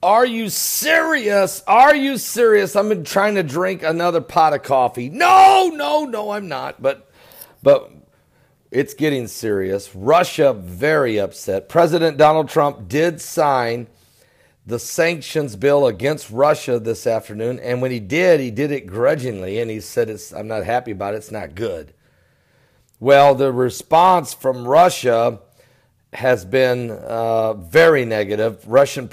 Are you serious? Are you serious? I'm trying to drink another pot of coffee. No, I'm not. But it's getting serious. Russia very upset. President Donald Trump did sign the sanctions bill against Russia this afternoon. And when he did it grudgingly. And he said, I'm not happy about it. It's not good. Well, the response from Russia has been very negative. Russian's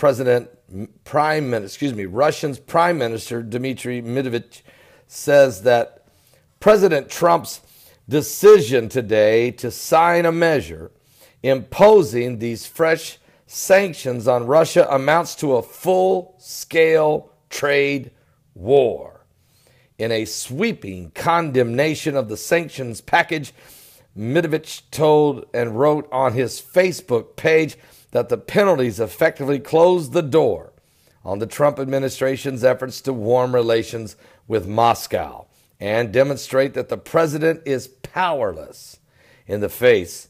Prime Minister Dmitry Medvedev says that President Trump's decision today to sign a measure imposing these fresh sanctions on Russia amounts to a full-scale trade war. In a sweeping condemnation of the sanctions package, Medvedev told and wrote on his Facebook page that the penalties effectively closed the door on the Trump administration's efforts to warm relations with Moscow and demonstrate that the president is powerless in the face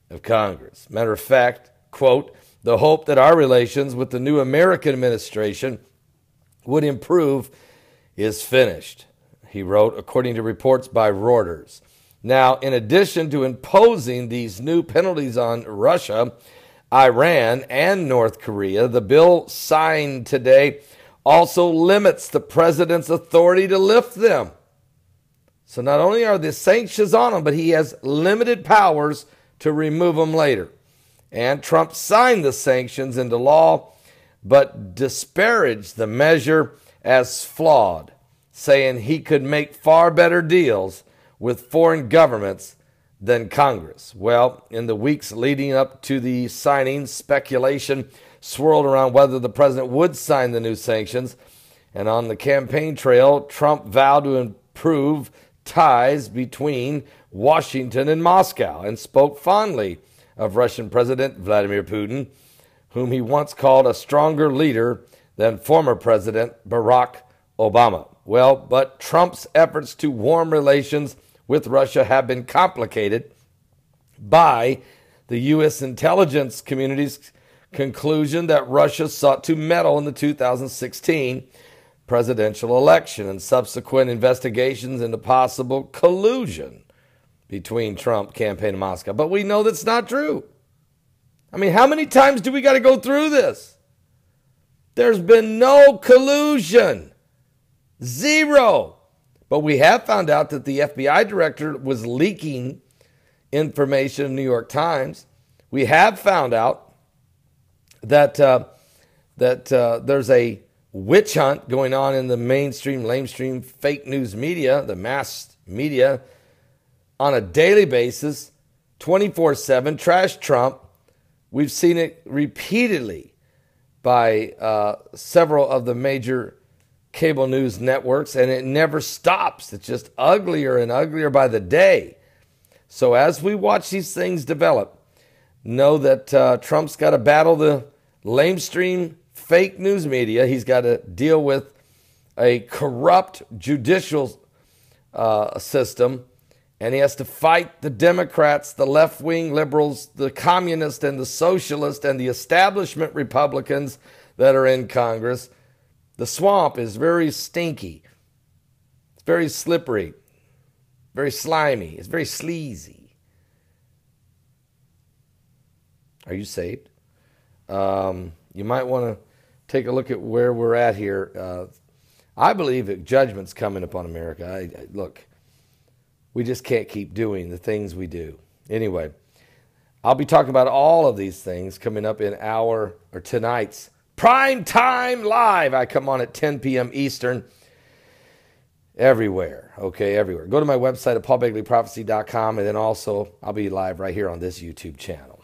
of Congress. Matter of fact, quote, the hope that our relations with the new American administration would improve is finished, he wrote, according to reports by Reuters. Now, in addition to imposing these new penalties on Russia, Iran, and North Korea, the bill signed today also limits the president's authority to lift them. So not only are the sanctions on him, but he has limited powers to remove them later. And Trump signed the sanctions into law, but disparaged the measure as flawed, saying he could make far better deals with foreign governments than Congress. Well, in the weeks leading up to the signing, speculation swirled around whether the president would sign the new sanctions. And on the campaign trail, Trump vowed to improve ties between Washington and Moscow and spoke fondly of Russian President Vladimir Putin, whom he once called a stronger leader than former President Barack Obama. Well, but Trump's efforts to warm relations with Russia have been complicated by the U.S. intelligence community's conclusion that Russia sought to meddle in the 2016 presidential election and subsequent investigations into possible collusion between Trump campaign and Moscow. But we know that's not true. I mean, how many times do we got to go through this? There's been no collusion. Zero. But we have found out that the FBI director was leaking information in the New York Times. We have found out that there's a witch hunt going on in the mainstream, lamestream, fake news media, the mass media, on a daily basis, 24/7, trash Trump. We've seen it repeatedly by several of the major cable news networks, and it never stops. It's just uglier and uglier by the day. So as we watch these things develop, know that Trump's got to battle the lamestream fake news media. He's got to deal with a corrupt judicial system, and he has to fight the Democrats, the left-wing liberals, the communists and the socialists and the establishment Republicans that are in Congress. The swamp is very stinky. It's very slippery, very slimy. It's very sleazy. Are you saved? You might want to take a look at where we're at here. I believe that judgment's coming upon America. Look, we just can't keep doing the things we do. Anyway, I'll be talking about all of these things coming up in tonight's Prime Time Live. I come on at 10 p.m. Eastern. Everywhere. Okay, everywhere. Go to my website at paulbegleyprophecy.com, and then also I'll be live right here on this YouTube channel.